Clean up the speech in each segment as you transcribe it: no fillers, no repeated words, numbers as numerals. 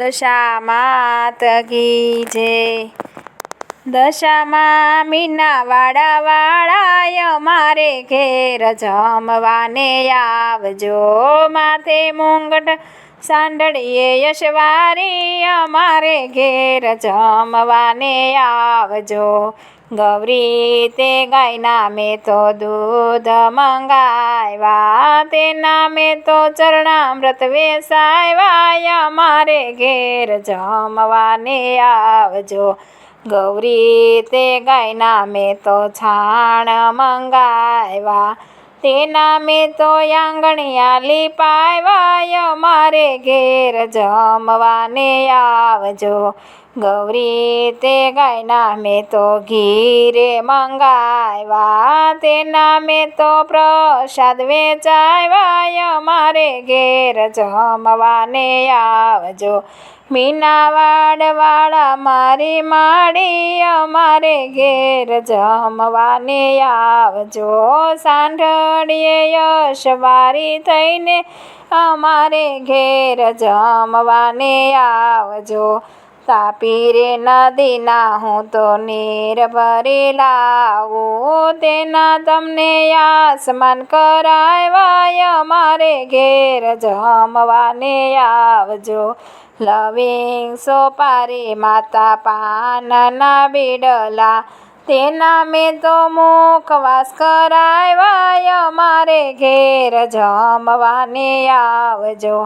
દશા માત કી જય। દશામાં મીનાવાડા વાળા અમારે ઘેર જમવાને આવજો। માથે મુંગટ સાંડળીએ યશવારી અમારે ઘેર જમવાને આવજો। ગૌરી તે ગાયના મેં તો દૂધ મંગાવ્યા, તેના મેં તો ચરણામૃત વેસાવ્યા, અમારે ઘેર જમવાને આવજો। ગૌરી તે ગાયના મેં તો છાણ મંગાવ્યા, તેના મેં તો આંગણિયા લીપાવ્યા, અમારે ઘેર જમવાને આવજો। ગૌરી તે ગાયના મેં તો ઘી રે મંગાવ્યા, તેના મેં તો પ્રસાદ વેચાવ્યા, અમારે ઘેર જમવાને આવજો। મીનાવાડ વાળા મારી માડી અમારે ઘેર જમવાને આવજો। સાંઢળીએ યશવારી થઈને અમારે ઘેર જમવાને આવજો। તાપી રે નદીના હું તો નીર ભરી લાવું, તેના તમને આસમાન કરાવ્યા, અમારે ઘેર જમવાને આવજો। લવિંગ સોપારી માતા પાનના બીડલા, તેના મેં તો મુખવાસ કરાવ્યા, અમારે ઘેર જમવાને આવજો।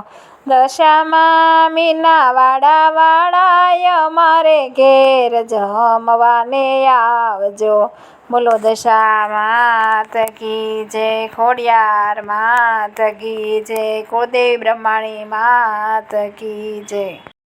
દશામાં મીનાવાડા વાળા અમારે ઘેર જમવાને આવજો। બોલો દશા માત કી જય, ખોડિયાર માત કી જય, કુળદેવી બ્રહ્માણી માત કી જય।